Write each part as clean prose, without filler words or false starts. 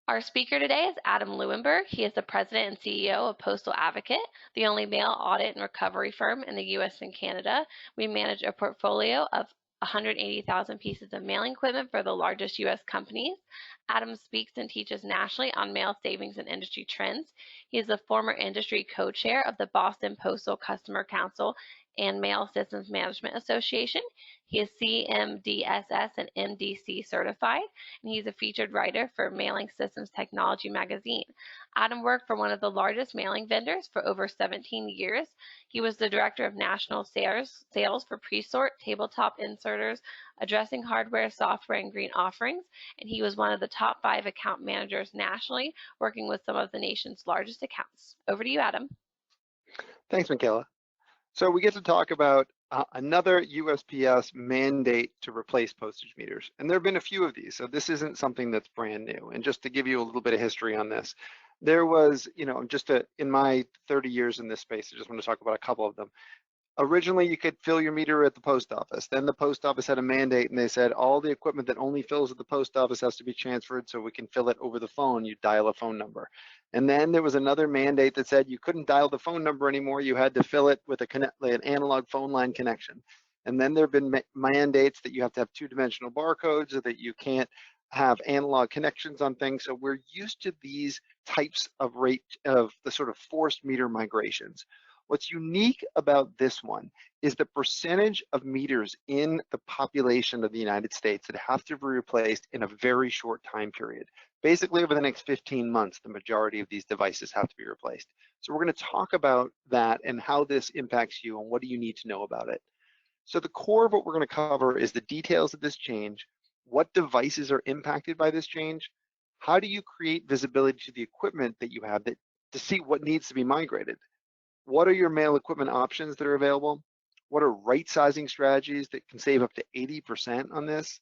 Our speaker today is Adam Lewinberg. He is the president and CEO of Postal Advocate, the only mail audit and recovery firm in the US and Canada. We manage a portfolio of 180,000 pieces of mailing equipment for the largest US companies. Adam speaks and teaches nationally on mail savings and industry trends. He is the former industry co-chair of the Boston Postal Customer Council and Mail Systems Management Association. He is CMDSS and MDC certified, and he's a featured writer for Mailing Systems Technology magazine. Adam worked for one of the largest mailing vendors for over 17 years. He was the director of national sales for Presort, tabletop inserters, addressing hardware, software, and green offerings, and he was one of the top 5 account managers nationally, working with some of the nation's largest accounts. Over to you, Adam. Thanks, Michaela. So we get to talk about another USPS mandate to replace postage meters. And there have been a few of these, so this isn't something that's brand new. And just to give you a little bit of history on this, there was, in my 30 years in this space, I just want to talk about a couple of them. Originally, you could fill your meter at the post office. Then the post office had a mandate and they said all the equipment that only fills at the post office has to be transferred so we can fill it over the phone. You dial a phone number. And then there was another mandate that said you couldn't dial the phone number anymore. You had to fill it with an analog phone line connection. And then there have been mandates that you have to have 2-dimensional barcodes, so that you can't have analog connections on things. So we're used to these types of the sort of forced meter migrations. What's unique about this one is the percentage of meters in the population of the United States that have to be replaced in a very short time period. Basically, over the next 15 months, the majority of these devices have to be replaced. So we're going to talk about that and how this impacts you and what do you need to know about it. So the core of what we're going to cover is the details of this change, what devices are impacted by this change, how do you create visibility to the equipment that you have to see what needs to be migrated. What are your mail equipment options that are available? What are right-sizing strategies that can save up to 80% on this?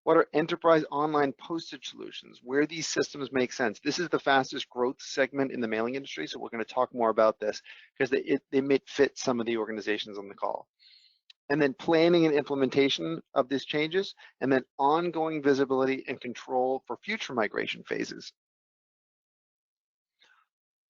What are enterprise online postage solutions? Where these systems make sense? This is the fastest growth segment in the mailing industry, so we're going to talk more about this because they may fit some of the organizations on the call. And then planning and implementation of these changes, and then ongoing visibility and control for future migration phases.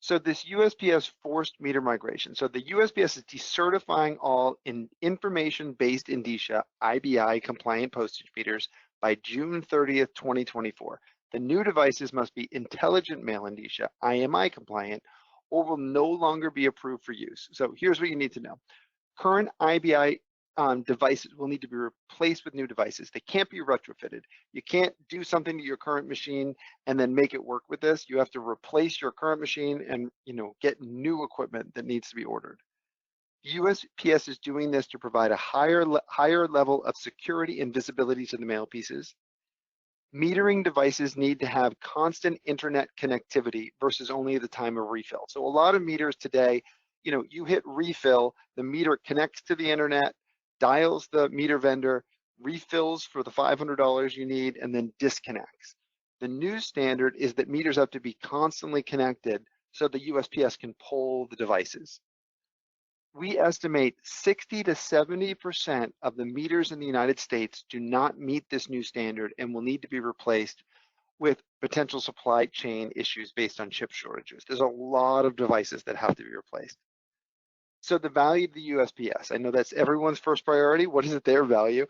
So this USPS forced meter migration. So the USPS is decertifying all information-based indicia, IBI compliant postage meters by June 30th, 2024. The new devices must be Intelligent Mail Indicia, IMI compliant, or will no longer be approved for use. So here's what you need to know. Current IBI devices will need to be replaced with new devices. They can't be retrofitted. You can't do something to your current machine and then make it work with this. You have to replace your current machine and get new equipment that needs to be ordered. USPS is doing this to provide a higher level of security and visibility to the mail pieces. Metering devices need to have constant internet connectivity versus only at the time of refill. So a lot of meters today, you hit refill, the meter connects to the internet, dials the meter vendor, refills for the $500 you need, and then disconnects. The new standard is that meters have to be constantly connected so the USPS can pull the devices. We estimate 60 to 70% of the meters in the United States do not meet this new standard and will need to be replaced with potential supply chain issues based on chip shortages. There's a lot of devices that have to be replaced. So the value of the USPS, I know that's everyone's first priority. What is their value?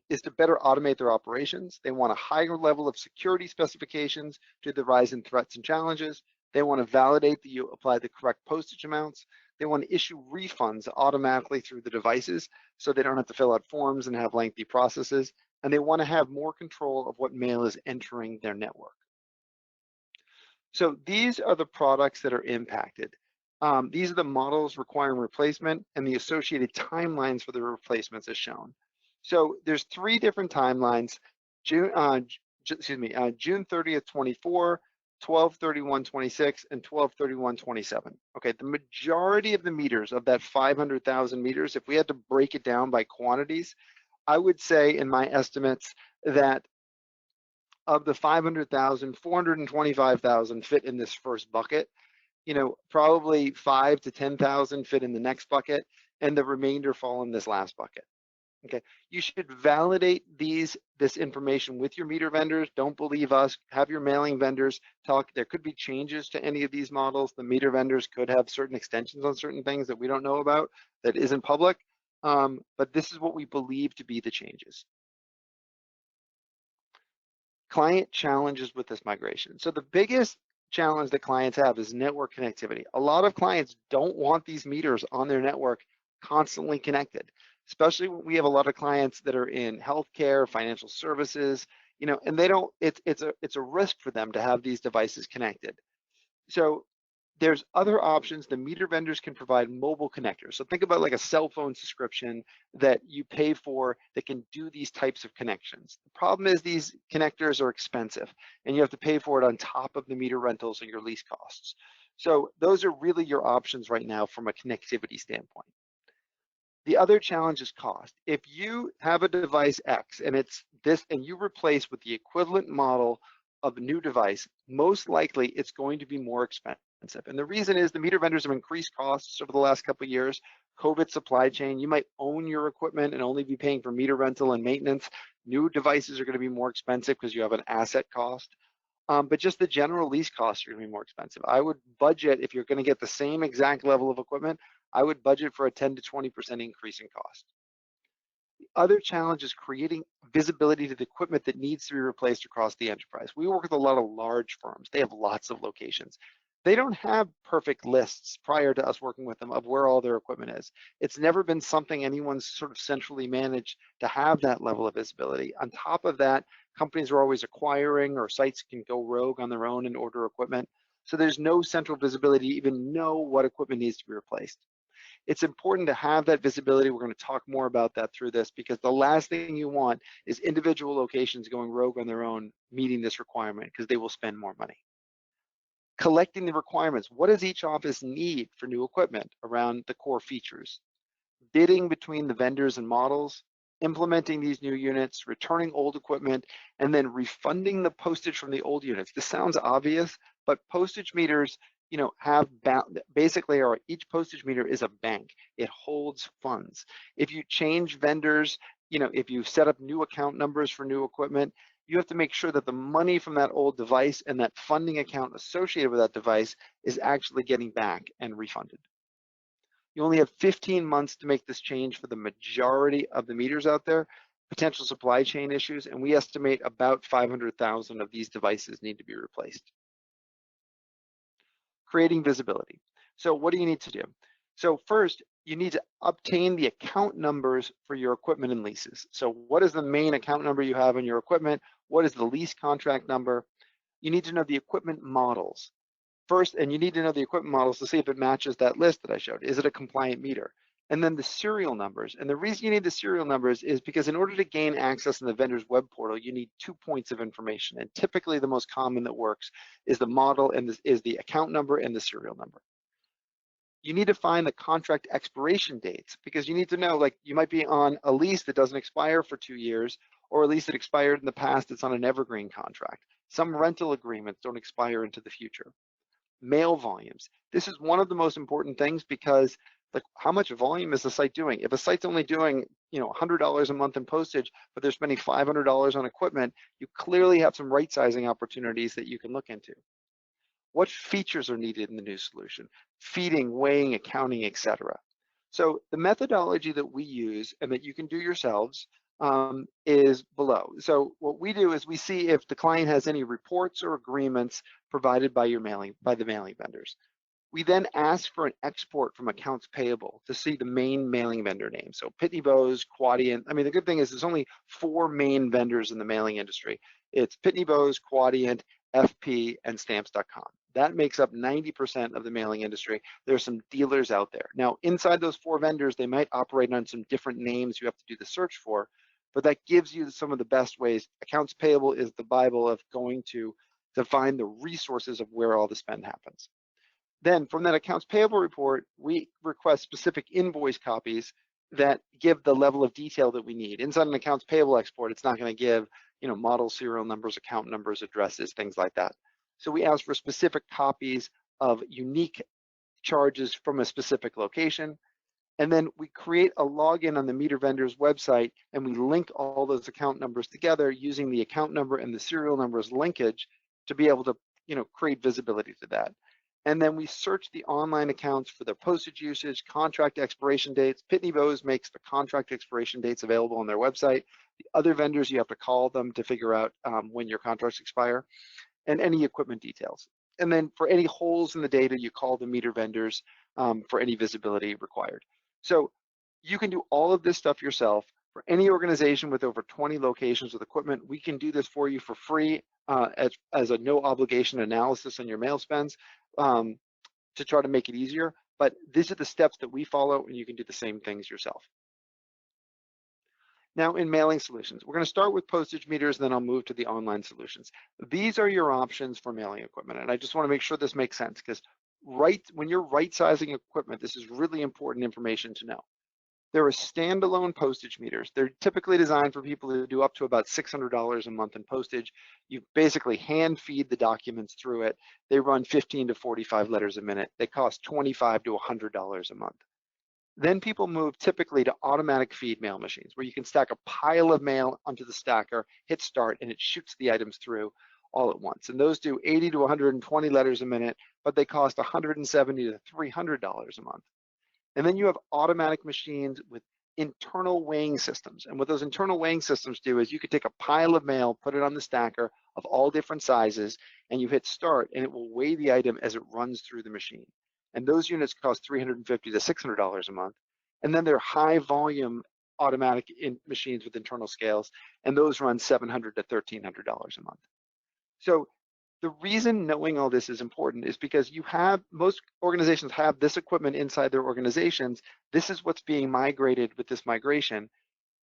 Is to better automate their operations. They want a higher level of security specifications to the rise in threats and challenges. They want to validate that you apply the correct postage amounts. They want to issue refunds automatically through the devices so they don't have to fill out forms and have lengthy processes. And they want to have more control of what mail is entering their network. So these are the products that are impacted. These are the models requiring replacement and the associated timelines for the replacements as shown. So there's 3 different timelines, June 30th, 24, 12/31/26, and 12/31/27. Okay, the majority of the meters of that 500,000 meters, if we had to break it down by quantities, I would say in my estimates that of the 500,000, 425,000 fit in this first bucket. Probably 5 to 10,000 fit in the next bucket, and the remainder fall in this last bucket. Okay, you should validate this information with your meter vendors. Don't believe us. Have your mailing vendors talk. There could be changes to any of these models. The meter vendors could have certain extensions on certain things that we don't know about that isn't public. But this is what we believe to be the changes. Client challenges with this migration. So the biggest challenge that clients have is network connectivity. A lot of clients don't want these meters on their network constantly connected, especially when we have a lot of clients that are in healthcare, financial services, and they don't, it's a risk for them to have these devices connected. So there's other options. The meter vendors can provide mobile connectors. So think about like a cell phone subscription that you pay for that can do these types of connections. The problem is these connectors are expensive and you have to pay for it on top of the meter rentals and your lease costs. So those are really your options right now from a connectivity standpoint. The other challenge is cost. If you have a device X and it's this, and you replace with the equivalent model of a new device, most likely it's going to be more expensive. And the reason is the meter vendors have increased costs over the last couple of years. COVID supply chain, you might own your equipment and only be paying for meter rental and maintenance. New devices are going to be more expensive because you have an asset cost. But just the general lease costs are going to be more expensive. I would budget, if you're going to get the same exact level of equipment, I would budget for a 10 to 20% increase in cost. The other challenge is creating visibility to the equipment that needs to be replaced across the enterprise. We work with a lot of large firms. They have lots of locations. They don't have perfect lists prior to us working with them of where all their equipment is. It's never been something anyone's sort of centrally managed to have that level of visibility. On top of that, companies are always acquiring, or sites can go rogue on their own and order equipment. So there's no central visibility to even know what equipment needs to be replaced. It's important to have that visibility. We're going to talk more about that through this, because the last thing you want is individual locations going rogue on their own meeting this requirement, because they will spend more money. Collecting the requirements. What does each office need for new equipment around the core features? Bidding between the vendors and models, implementing these new units, returning old equipment, and then refunding the postage from the old units. This sounds obvious, but postage meters, have basically, each postage meter is a bank. It holds funds. If you change vendors, if you set up new account numbers for new equipment, you have to make sure that the money from that old device and that funding account associated with that device is actually getting back and refunded. You only have 15 months to make this change for the majority of the meters out there. Potential supply chain issues, and we estimate about 500,000 of these devices need to be replaced. Creating visibility. So what do you need to do? So first, you need to obtain the account numbers for your equipment and leases. So what is the main account number you have on your equipment? What is the lease contract number? You need to know the equipment models. First, and you need to know the equipment models to see if it matches that list that I showed. Is it a compliant meter? And then the serial numbers. And the reason you need the serial numbers is because in order to gain access in the vendor's web portal, you need 2 points of information. And typically the most common that works is the model and is the account number and the serial number. You need to find the contract expiration dates, because you need to know, like, you might be on a lease that doesn't expire for 2 years, or a lease that expired in the past that's on an evergreen contract. Some rental agreements don't expire into the future. Mail volumes. This is one of the most important things, because like, how much volume is the site doing? If a site's only doing, $100 a month in postage, but they're spending $500 on equipment, you clearly have some right sizing opportunities that you can look into. What features are needed in the new solution? Feeding, weighing, accounting, etc. So the methodology that we use and that you can do yourselves is below. So what we do is we see if the client has any reports or agreements provided by the mailing vendors. We then ask for an export from accounts payable to see the main mailing vendor name. So Pitney Bowes, Quadient. I mean, the good thing is there's only 4 main vendors in the mailing industry. It's Pitney Bowes, Quadient, FP, and Stamps.com. That makes up 90% of the mailing industry. There's some dealers out there. Now, inside those 4 vendors, they might operate on some different names you have to do the search for, but that gives you some of the best ways. Accounts payable is the Bible of going to find the resources of where all the spend happens. Then from that accounts payable report, we request specific invoice copies that give the level of detail that we need. Inside an accounts payable export, it's not going to give, model serial numbers, account numbers, addresses, things like that. So we ask for specific copies of unique charges from a specific location. And then we create a login on the meter vendor's website, and we link all those account numbers together using the account number and the serial number as linkage to be able to, create visibility to that. And then we search the online accounts for their postage usage, contract expiration dates. Pitney Bowes makes the contract expiration dates available on their website. The other vendors, you have to call them to figure out when your contracts expire, and any equipment details. And then for any holes in the data, you call the meter vendors for any visibility required. So you can do all of this stuff yourself. For any organization with over 20 locations with equipment, we can do this for you for free as a no obligation analysis on your mail spends to try to make it easier. But these are the steps that we follow, and you can do the same things yourself. Now, in mailing solutions, we're going to start with postage meters, then I'll move to the online solutions. These are your options for mailing equipment, and I just want to make sure this makes sense, because when you're right-sizing equipment, this is really important information to know. There are standalone postage meters. They're typically designed for people who do up to about $600 a month in postage. You basically hand feed the documents through it. They run 15 to 45 letters a minute. They cost $25 to $100 a month. Then people move typically to automatic feed mail machines, where you can stack a pile of mail onto the stacker, hit start, and it shoots the items through all at once. And those do 80 to 120 letters a minute, but they cost $170 to $300 a month. And then you have automatic machines with internal weighing systems. And what those internal weighing systems do is you could take a pile of mail, put it on the stacker of all different sizes, and you hit start, and it will weigh the item as it runs through the machine. And those units cost $350 to $600 a month. And then they're high volume automatic machines with internal scales, and those run $700 to $1,300 a month. So the reason knowing all this is important is because most organizations have this equipment inside their organizations. This is what's being migrated with this migration.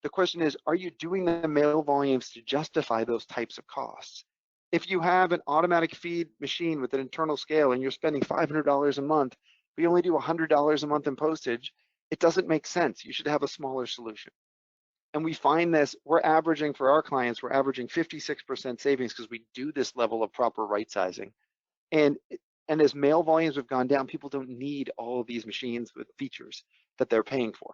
The question is, are you doing the mail volumes to justify those types of costs? If you have an automatic feed machine with an internal scale and you're spending $500 a month, but you only do $100 a month in postage, it doesn't make sense. You should have a smaller solution. And we find this, we're averaging for our clients, we're averaging 56% savings because we do this level of proper right sizing. And as mail volumes have gone down, people don't need all of these machines with features that they're paying for.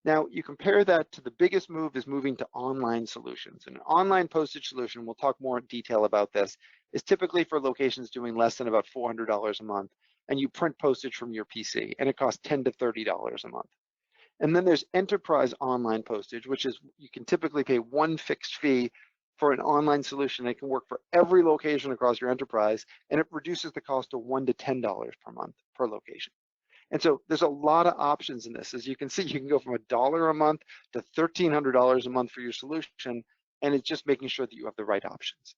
Now, you compare that to the biggest move is moving to online solutions. An online postage solution, we'll talk more in detail about this, is typically for locations doing less than about $400 a month, and you print postage from your PC, and it costs $10 to $30 a month. And then there's enterprise online postage, which is you can typically pay one fixed fee for an online solution that can work for every location across your enterprise, and it reduces the cost to $1 to $10 per month per location. And so there's a lot of options in this. As you can see, you can go from $1 a month to $1,300 a month for your solution, and it's just making sure that you have the right options.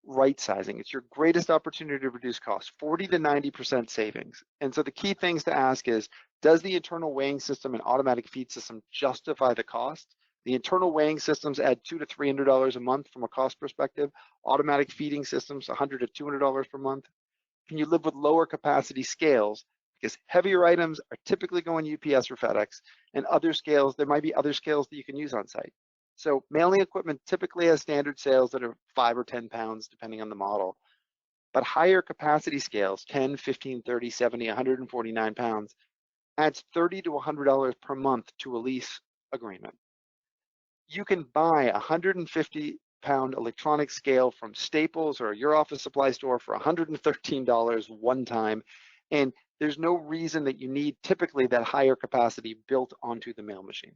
Right sizing, it's your greatest opportunity to reduce costs, 40 to 90% savings. And so the key things to ask is, does the internal weighing system and automatic feed system justify the cost? The internal weighing systems add $200 to $300 a month from a cost perspective. Automatic feeding systems, $100 to $200 per month. Can you live with lower capacity scales? Because heavier items are typically going UPS or FedEx, and other scales, there might be other scales that you can use on site. So mailing equipment typically has standard scales that are 5 or 10 pounds, depending on the model. But higher capacity scales, 10, 15, 30, 70, 149 pounds, adds $30 to $100 per month to a lease agreement. You can buy a 150-pound electronic scale from Staples or your office supply store for $113 one time, and there's no reason that you need typically that higher capacity built onto the mail machine.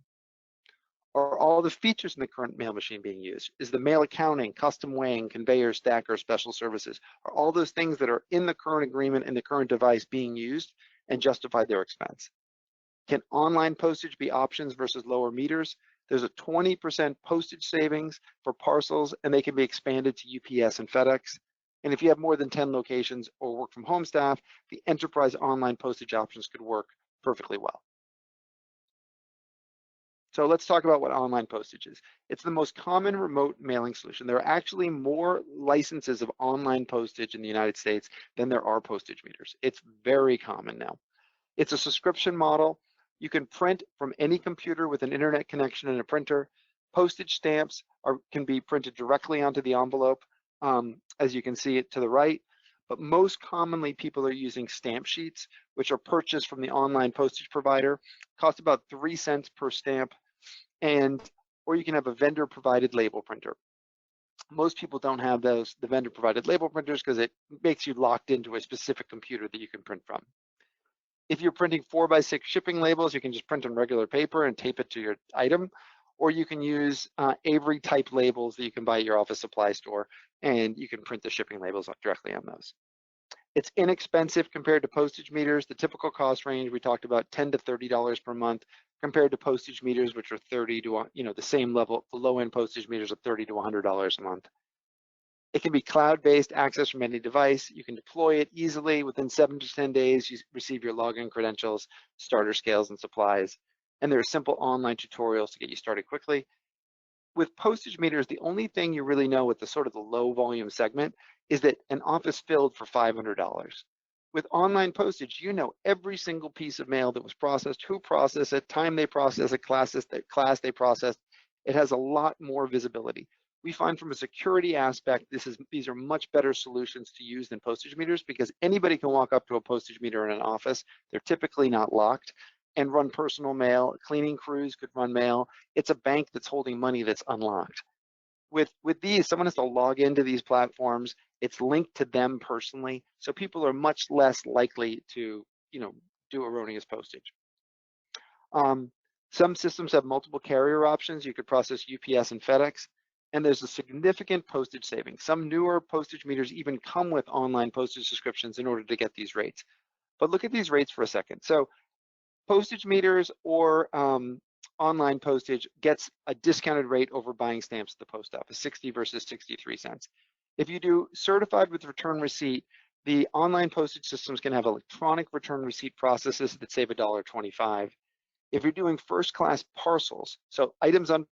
Are all the features in the current mail machine being used? Is the mail accounting, custom weighing, conveyor, stacker, special services, are all those things that are in the current agreement and the current device being used and justify their expense? Can online postage be options versus lower meters? There's a 20% postage savings for parcels, and they can be expanded to UPS and FedEx. And if you have more than 10 locations or work from home staff, the enterprise online postage options could work perfectly well. So let's talk about what online postage is. It's the most common remote mailing solution. There are actually more licenses of online postage in the United States than there are postage meters. It's very common now. It's a subscription model. You can print from any computer with an internet connection and a printer. Postage stamps can be printed directly onto the envelope, as you can see it to the right. but most commonly people are using stamp sheets, which are purchased from the online postage provider, cost about 3 cents per stamp, or you can have a vendor provided label printer. Most people don't have the vendor provided label printers because it makes you locked into a specific computer that you can print from. If you're printing 4x6 shipping labels, you can just print on regular paper and tape it to your item, or you can use Avery type labels that you can buy at your office supply store, and you can print the shipping labels directly on those. It's inexpensive compared to postage meters. The typical cost range we talked about, $10 to $30 per month, compared to postage meters, which are 30 to, the same level. The low-end postage meters are $30 to $100 a month. It can be cloud-based, access from any device. You can deploy it easily. Within 7 to 10 days, you receive your login credentials, starter scales, and supplies. And there are simple online tutorials to get you started quickly. With postage meters, the only thing you really know with the sort of the low volume segment is that an office filled for $500. With online postage, you know every single piece of mail that was processed, who processed it, time they processed it, class they processed. It has a lot more visibility. We find from a security aspect, these are much better solutions to use than postage meters because anybody can walk up to a postage meter in an office. They're typically not locked and run personal mail. Cleaning crews could run mail. It's a bank that's holding money that's unlocked. With these, someone has to log into these platforms. It's linked to them personally, so people are much less likely to, do erroneous postage. Some systems have multiple carrier options. You could process UPS and FedEx, and there's a significant postage savings. Some newer postage meters even come with online postage subscriptions in order to get these rates. But look at these rates for a second. So postage meters or online postage gets a discounted rate over buying stamps at the post office, 60 versus 63 cents. If you do certified with return receipt, the online postage systems can have electronic return receipt processes that save $1.25. If you're doing first class parcels, so items under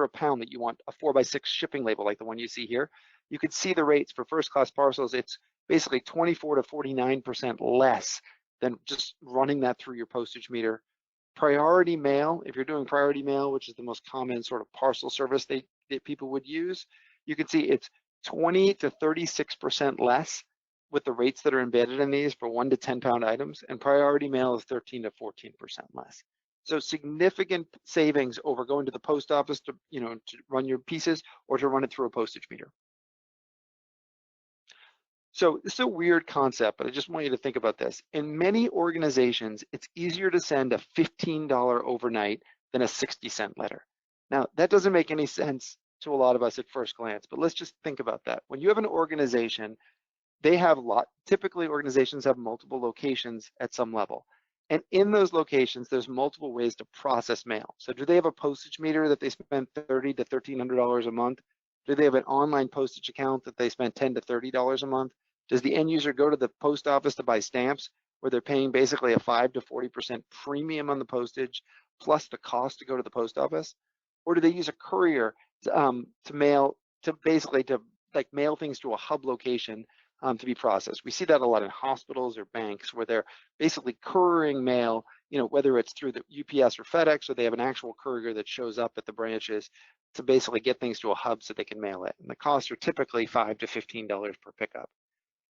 a pound that you want a 4x6 shipping label like the one you see here, you can see the rates for first class parcels. It's basically 24 to 49% less than just running that through your postage meter. Priority mail, if you're doing priority mail, which is the most common sort of parcel service that people would use, you can see it's 20 to 36% less with the rates that are embedded in these for 1 to 10 pound items, and priority mail is 13 to 14% less. So significant savings over going to the post office to, to run your pieces or to run it through a postage meter. So it's a weird concept, but I just want you to think about this. In many organizations, it's easier to send a $15 overnight than a 60-cent letter. Now, that doesn't make any sense to a lot of us at first glance, but let's just think about that. When you have an organization, typically organizations have multiple locations at some level. And in those locations, there's multiple ways to process mail. So do they have a postage meter that they spend $30 to $1,300 a month? Do they have an online postage account that they spend $10 to $30 a month? Does the end user go to the post office to buy stamps where they're paying basically a 5 to 40% premium on the postage plus the cost to go to the post office? Or do they use a courier to mail things to a hub location to be processed? We see that a lot in hospitals or banks where they're basically couriering mail, whether it's through the UPS or FedEx, or they have an actual courier that shows up at the branches to basically get things to a hub so they can mail it. And the costs are typically $5 to $15 per pickup.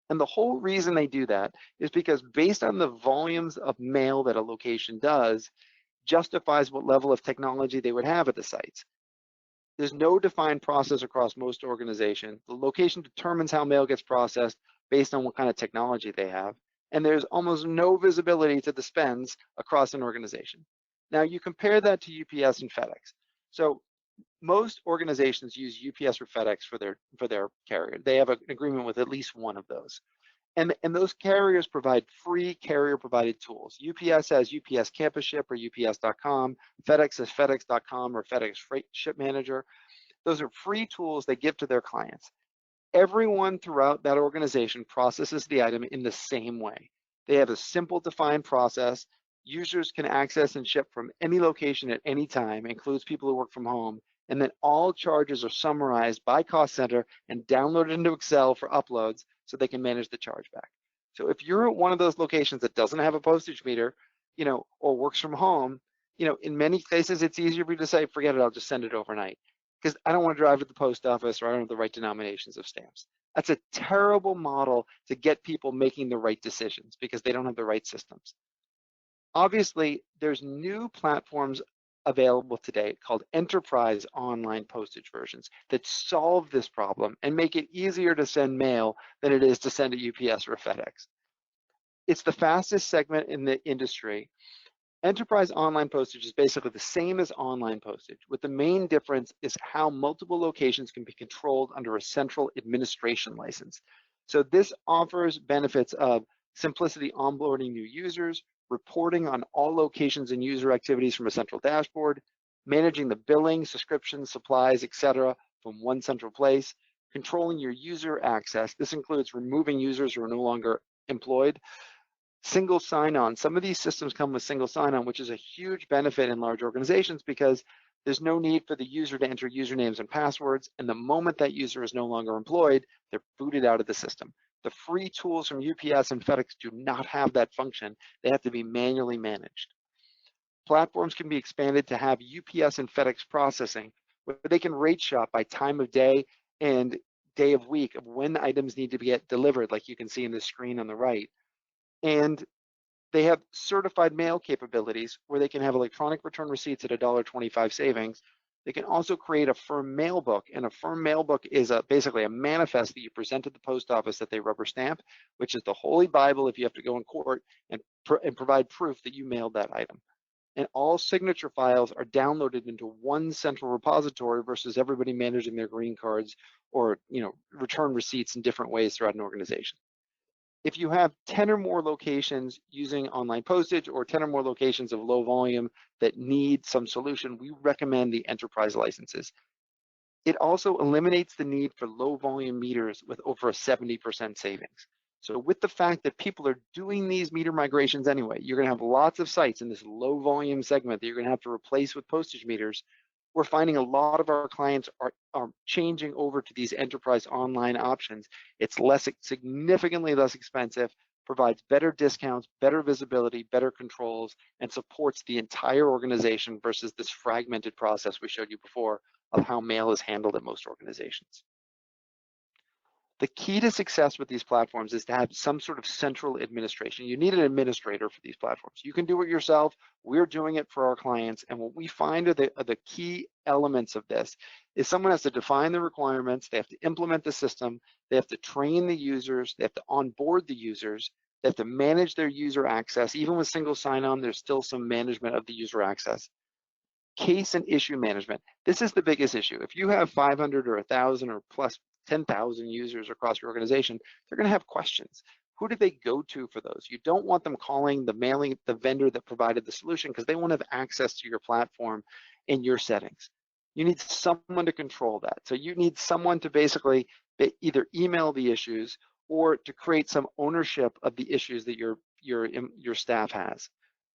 And the whole reason they do that is because based on the volumes of mail that a location does, justifies what level of technology they would have at the sites. There's no defined process across most organizations. The location determines how mail gets processed based on what kind of technology they have. And there's almost no visibility to the spends across an organization. Now you compare that to UPS and FedEx. So most organizations use UPS or FedEx for their carrier. They have an agreement with at least one of those. And those carriers provide free carrier-provided tools. UPS has UPS Campus Ship or UPS.com. FedEx has FedEx.com or FedEx Freight Ship Manager. Those are free tools they give to their clients. Everyone throughout that organization processes the item in the same way. They have a simple defined process. Users can access and ship from any location at any time, includes people who work from home, and then all charges are summarized by cost center and downloaded into Excel for uploads so they can manage the chargeback. So if you're at one of those locations that doesn't have a postage meter, or works from home, in many cases it's easier for you to say, forget it, I'll just send it overnight because I don't want to drive to the post office or I don't have the right denominations of stamps. That's a terrible model to get people making the right decisions because they don't have the right systems. Obviously, there's new platforms available today called enterprise online postage versions that solve this problem and make it easier to send mail than it is to send a UPS or a FedEx. It's the fastest segment in the industry. Enterprise online postage is basically the same as online postage, with the main difference is how multiple locations can be controlled under a central administration license. So this offers benefits of simplicity onboarding new users, reporting on all locations and user activities from a central dashboard, managing the billing, subscriptions, supplies, etc. from one central place, controlling your user access. This includes removing users who are no longer employed, single sign-on. Some of these systems come with single sign-on, which is a huge benefit in large organizations because there's no need for the user to enter usernames and passwords, and the moment that user is no longer employed, they're booted out of the system. The free tools from UPS and FedEx do not have that function. They have to be manually managed. Platforms can be expanded to have UPS and FedEx processing, where they can rate shop by time of day and day of week of when items need to get delivered, like you can see in the screen on the right. And they have certified mail capabilities where they can have electronic return receipts at $1.25 savings. They can also create a firm mail book, and a firm mail book is basically a manifest that you present to the post office that they rubber stamp, which is the holy Bible if you have to go in court and provide proof that you mailed that item. And all signature files are downloaded into one central repository versus everybody managing their green cards or return receipts in different ways throughout an organization. If you have 10 or more locations using online postage or 10 or more locations of low volume that need some solution, we recommend the enterprise licenses. It also eliminates the need for low volume meters with over a 70% savings. So with the fact that people are doing these meter migrations anyway, you're gonna have lots of sites in this low volume segment that you're gonna have to replace with postage meters. We're finding a lot of our clients are changing over to these enterprise online options. It's significantly less expensive, provides better discounts, better visibility, better controls, and supports the entire organization versus this fragmented process we showed you before of how mail is handled at most organizations. The key to success with these platforms is to have some sort of central administration. You need an administrator for these platforms. You can do it yourself. We're doing it for our clients. And what we find are the key elements of this is someone has to define the requirements. They have to implement the system. They have to train the users. They have to onboard the users. They have to manage their user access. Even with single sign-on, there's still some management of the user access. Case and issue management. This is the biggest issue. If you have 500 or 1,000 or plus 10,000 users across your organization, they're going to have questions. Who do they go to for those? You don't want them calling the vendor that provided the solution because they won't have access to your platform and your settings. You need someone to control that. So you need someone to basically either email the issues or to create some ownership of the issues that your staff has.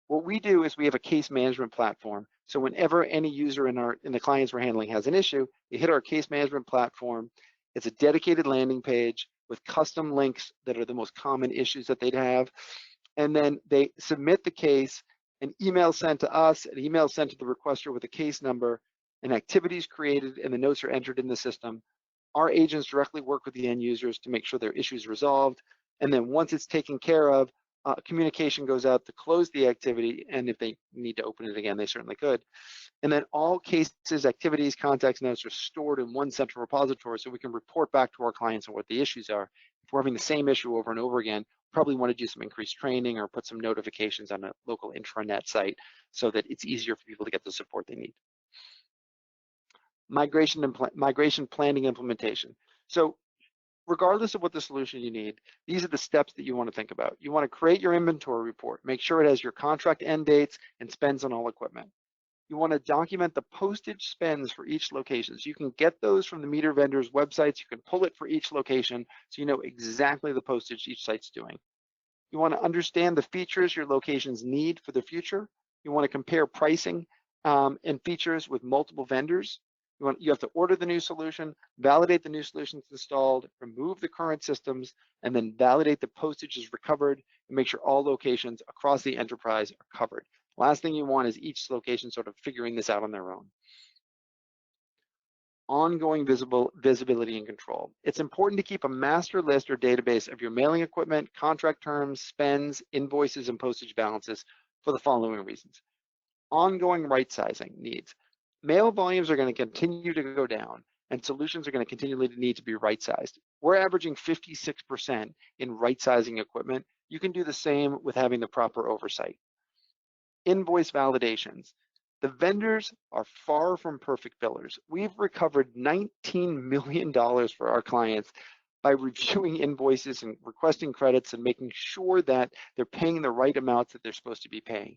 What we do is we have a case management platform. So whenever any user in the clients we're handling has an issue, they hit our case management platform. It's a dedicated landing page with custom links that are the most common issues that they'd have. And then they submit the case, an email sent to us, an email sent to the requester with a case number, an activity is created, and the notes are entered in the system. Our agents directly work with the end users to make sure their issue is resolved. And then once it's taken care of, communication goes out to close the activity, and if they need to open it again, they certainly could. And then all cases, activities, contacts, notes are stored in one central repository so we can report back to our clients on what the issues are. If we're having the same issue over and over again, probably want to do some increased training or put some notifications on a local intranet site so that it's easier for people to get the support they need. Migration planning implementation. So regardless of what the solution you need, these are the steps that you want to think about. You want to create your inventory report. Make sure it has your contract end dates and spends on all equipment. You want to document the postage spends for each location. So you can get those from the meter vendors' websites. You can pull it for each location so you know exactly the postage each site's doing. You want to understand the features your locations need for the future. You want to compare pricing and features with multiple vendors. You have to order the new solution, validate the new solutions installed, remove the current systems, and then validate the postage is recovered and make sure all locations across the enterprise are covered. Last thing you want is each location sort of figuring this out on their own. ongoing visibility and control. It's important to keep a master list or database of your mailing equipment, contract terms, spends, invoices, and postage balances for the following reasons. Ongoing right-sizing needs. Mail volumes are going to continue to go down, and solutions are going to continually need to be right-sized. We're averaging 56% in right-sizing equipment. You can do the same with having the proper oversight. Invoice validations. The vendors are far from perfect billers. We've recovered $19 million for our clients by reviewing invoices and requesting credits and making sure that they're paying the right amounts that they're supposed to be paying.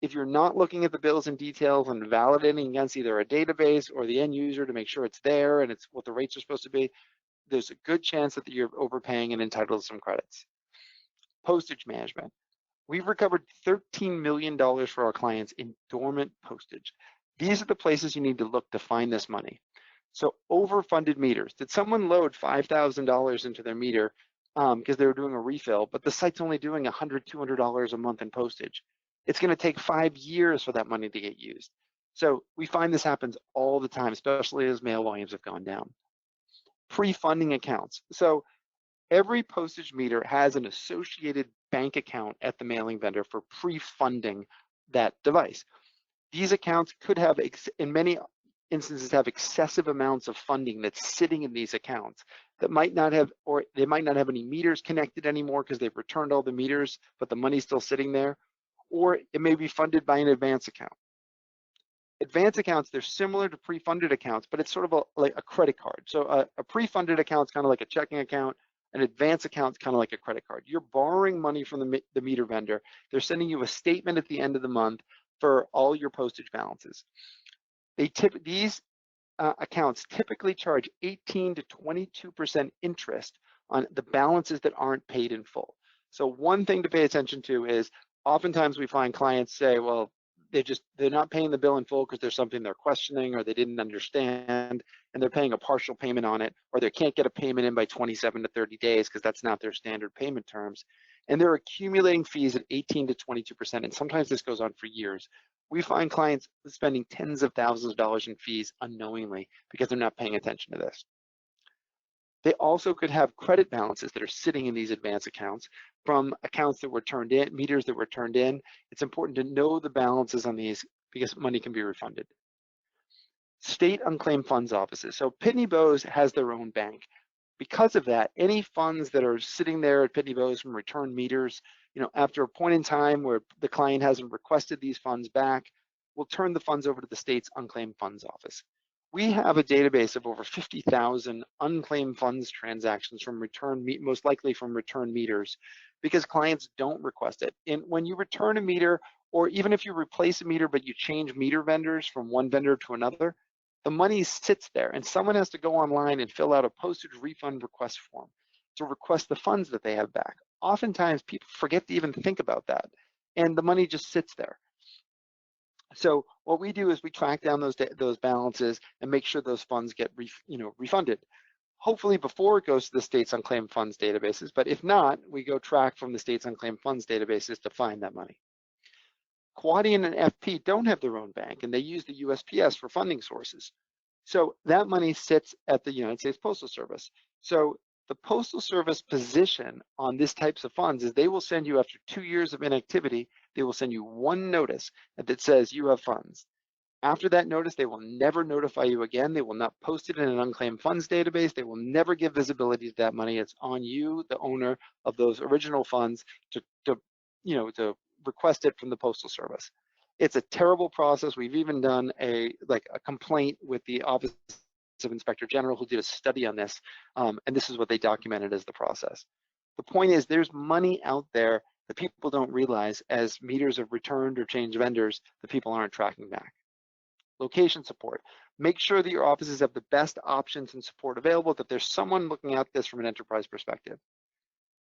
If you're not looking at the bills in detail and validating against either a database or the end user to make sure it's there and it's what the rates are supposed to be, there's a good chance that you're overpaying and entitled to some credits. Postage management. We've recovered $13 million for our clients in dormant postage. These are the places you need to look to find this money. So overfunded meters. Did someone load $5,000 into their meter because they were doing a refill, but the site's only doing $100, $200 a month in postage? It's going to take 5 years for that money to get used. So we find this happens all the time, especially as mail volumes have gone down. Pre-funding accounts. So every postage meter has an associated bank account at the mailing vendor for pre-funding that device. These accounts could have, in many instances, have excessive amounts of funding that's sitting in these accounts that might not have, or they might not have any meters connected anymore because they've returned all the meters, but the money's still sitting there, or it may be funded by an advance account. Advance accounts, they're similar to pre-funded accounts, but it's sort of like a credit card. So a pre-funded account is kind of like a checking account. An advance account is kind of like a credit card. You're borrowing money from the meter vendor. They're sending you a statement at the end of the month for all your postage balances. These accounts typically charge 18 to 22% interest on the balances that aren't paid in full. So one thing to pay attention to is oftentimes we find clients say, well, they're not paying the bill in full because there's something they're questioning or they didn't understand and they're paying a partial payment on it, or they can't get a payment in by 27 to 30 days because that's not their standard payment terms. And they're accumulating fees at 18 to 22%, and sometimes this goes on for years. We find clients spending tens of thousands of dollars in fees unknowingly because they're not paying attention to this. They also could have credit balances that are sitting in these advance accounts from accounts that were turned in, meters that were turned in. It's important to know the balances on these because money can be refunded. State unclaimed funds offices. So Pitney Bowes has their own bank. Because of that, any funds that are sitting there at Pitney Bowes from returned meters, after a point in time where the client hasn't requested these funds back, we'll turn the funds over to the state's unclaimed funds office. We have a database of over 50,000 unclaimed funds transactions from most likely from return meters, because clients don't request it. And when you return a meter, or even if you replace a meter but you change meter vendors from one vendor to another, the money sits there and someone has to go online and fill out a postage refund request form to request the funds that they have back. Oftentimes people forget to even think about that and the money just sits there. So what we do is we track down those balances and make sure those funds get refunded. Hopefully before it goes to the state's unclaimed funds databases, but if not, we go track from the state's unclaimed funds databases to find that money. Quadient and FP don't have their own bank and they use the USPS for funding sources. So that money sits at the United States Postal Service. So the Postal Service position on these types of funds is they will send you, after 2 years of inactivity, they will send you one notice that says you have funds. After that notice, they will never notify you again. They will not post it in an unclaimed funds database. They will never give visibility to that money. It's on you, the owner of those original funds, to request it from the Postal Service. It's a terrible process. We've even done a complaint with the Office of Inspector General, who did a study on this, and this is what they documented as the process. The point is, there's money out there that people don't realize as meters have returned or changed vendors that people aren't tracking back. Location support. Make sure that your offices have the best options and support available, that there's someone looking at this from an enterprise perspective.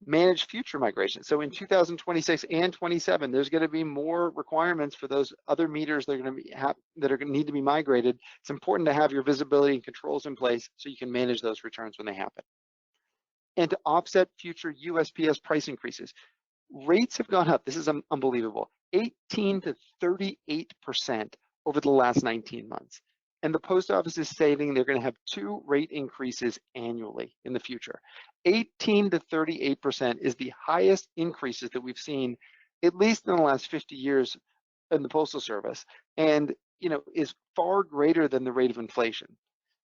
Manage future migration. So in 2026 and 27, there's going to be more requirements for those other meters that are going to need to be migrated. It's important to have your visibility and controls in place so you can manage those returns when they happen. And to offset future USPS price increases. Rates have gone up. This is unbelievable. 18 to 38% over the last 19 months. And the post office is stating they're going to have 2 rate increases annually in the future. 18 to 38% is the highest increases that we've seen, at least in the last 50 years in the Postal Service, and is far greater than the rate of inflation.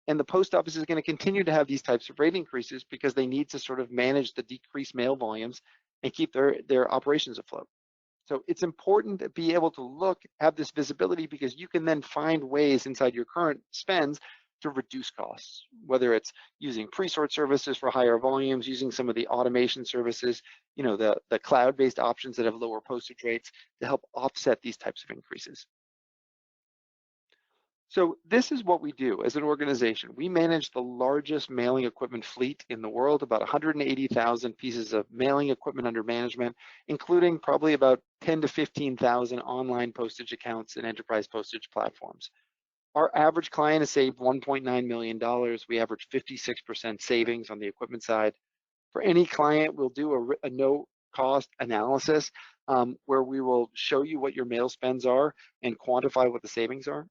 And the post office is going to continue to have these types of rate increases because they need to sort of manage the decreased mail volumes and keep their operations afloat. So it's important to be able to have this visibility, because you can then find ways inside your current spends to reduce costs, whether it's using pre-sort services for higher volumes, using some of the automation services, the cloud-based options that have lower postage rates to help offset these types of increases. So this is what we do as an organization. We manage the largest mailing equipment fleet in the world, about 180,000 pieces of mailing equipment under management, including probably about 10 to 15,000 online postage accounts and enterprise postage platforms. Our average client has saved $1.9 million. We average 56% savings on the equipment side. For any client, we'll do a no-cost analysis where we will show you what your mail spends are and quantify what the savings are.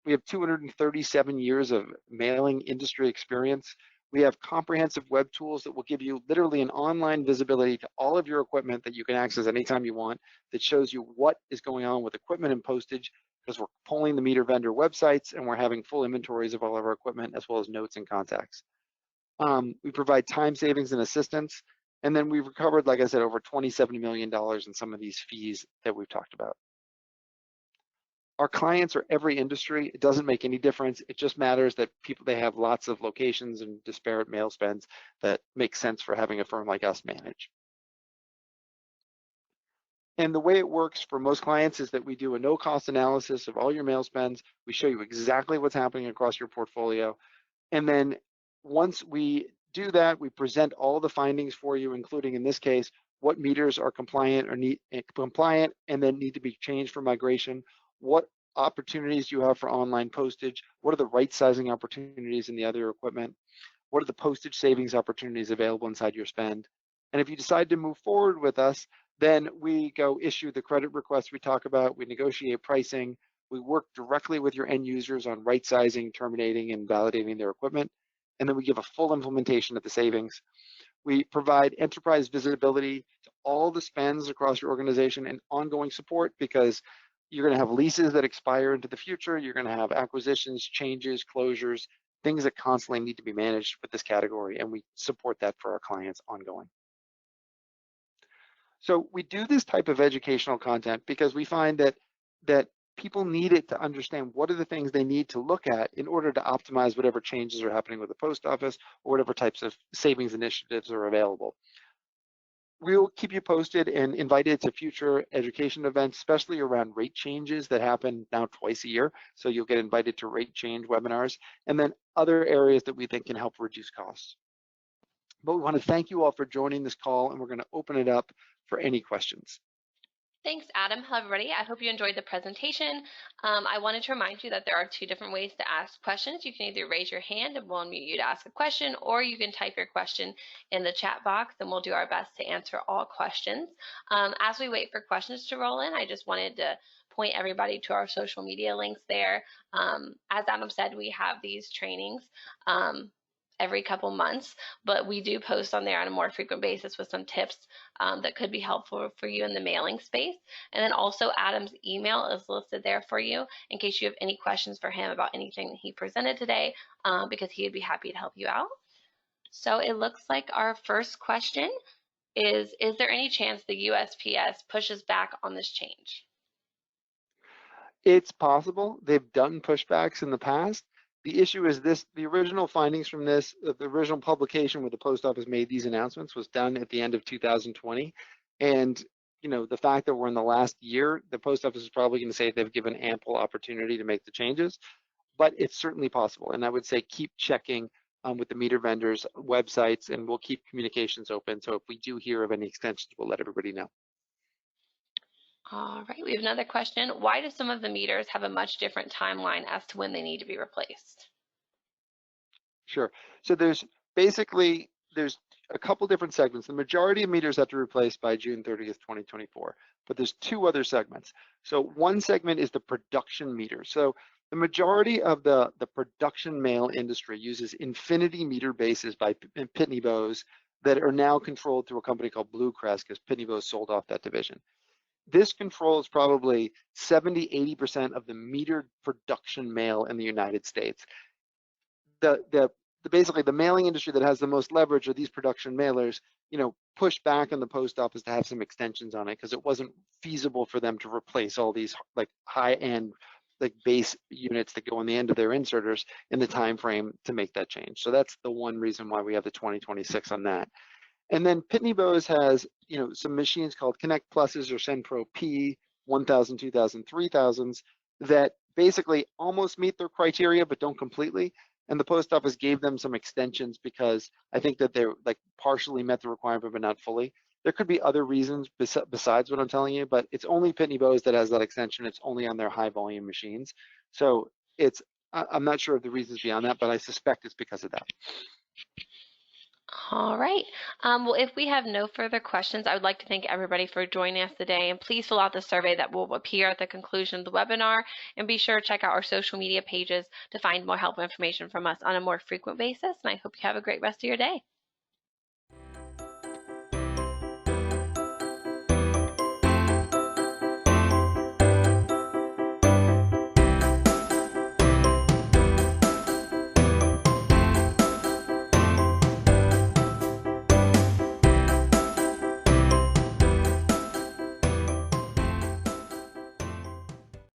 We have 237 years of mailing industry experience. We have comprehensive web tools that will give you literally an online visibility to all of your equipment that you can access anytime you want, that shows you what is going on with equipment and postage, because we're pulling the meter vendor websites and we're having full inventories of all of our equipment, as well as notes and contacts. We provide time savings and assistance. And then we've recovered, like I said, over $27 million in some of these fees that we've talked about. Our clients are every industry. It doesn't make any difference. It just matters that they have lots of locations and disparate mail spends that make sense for having a firm like us manage. And the way it works for most clients is that we do a no-cost analysis of all your mail spends. We show you exactly what's happening across your portfolio. And then once we do that, we present all the findings for you, including, in this case, what meters are compliant and then need to be changed for migration, what opportunities you have for online postage, what are the right-sizing opportunities in the other equipment, what are the postage savings opportunities available inside your spend. And if you decide to move forward with us, then we go issue the credit request we talk about, we negotiate pricing, we work directly with your end users on right-sizing, terminating, and validating their equipment, and then we give a full implementation of the savings. We provide enterprise visibility to all the spends across your organization and ongoing support, because you're going to have leases that expire into the future. You're going to have acquisitions, changes, closures, things that constantly need to be managed with this category, and we support that for our clients ongoing. So we do this type of educational content because we find that people need it to understand what are the things they need to look at in order to optimize whatever changes are happening with the post office or whatever types of savings initiatives are available. We'll keep you posted and invited to future education events, especially around rate changes that happen now twice a year. So you'll get invited to rate change webinars, and then other areas that we think can help reduce costs. But we want to thank you all for joining this call, and we're going to open it up for any questions. Thanks, Adam. Hello, everybody. I hope you enjoyed the presentation. I wanted to remind you that there are 2 different ways to ask questions. You can either raise your hand and we'll unmute you to ask a question, or you can type your question in the chat box and we'll do our best to answer all questions. As we wait for questions to roll in, I just wanted to point everybody to our social media links there. As Adam said, we have these trainings every couple months, but we do post on there on a more frequent basis with some tips that could be helpful for you in the mailing space. And then also Adam's email is listed there for you in case you have any questions for him about anything that he presented today, because he would be happy to help you out. So it looks like our first question is there any chance the USPS pushes back on this change? It's possible. They've done pushbacks in the past. The issue is this: the original findings from this, the original publication where the post office made these announcements was done at the end of 2020. And the fact that we're in the last year, the post office is probably going to say they've given ample opportunity to make the changes, but it's certainly possible. And I would say keep checking with the meter vendors' websites, and we'll keep communications open. So if we do hear of any extensions, we'll let everybody know. All right, we have another question. Why do some of the meters have a much different timeline as to when they need to be replaced? Sure. So there's a couple different segments. The majority of meters have to be replaced by June 30th, 2024, but there's 2 other segments. So one segment is the production meter. So The majority of the production mail industry uses infinity meter bases by Pitney Bowes that are now controlled through a company called Bluecrest because Pitney Bowes sold off that division. This controls probably 70–80% of the metered production mail in the United States. Basically the mailing industry that has the most leverage are these production mailers, pushed back on the post office to have some extensions on it because it wasn't feasible for them to replace all these like high-end like base units that go on the end of their inserters in the time frame to make that change. So that's the one reason why we have the 2026 on that. And then Pitney Bowes has, some machines called Connect Pluses or SendPro P, 1000, 2000, 3000s that basically almost meet their criteria but don't completely. And the post office gave them some extensions because I think that they're like partially met the requirement but not fully. There could be other reasons besides what I'm telling you, but it's only Pitney Bowes that has that extension. It's only on their high volume machines. So I'm not sure of the reasons beyond that, but I suspect it's because of that. All right. Well, if we have no further questions, I would like to thank everybody for joining us today. And please fill out the survey that will appear at the conclusion of the webinar. And be sure to check out our social media pages to find more helpful information from us on a more frequent basis. And I hope you have a great rest of your day.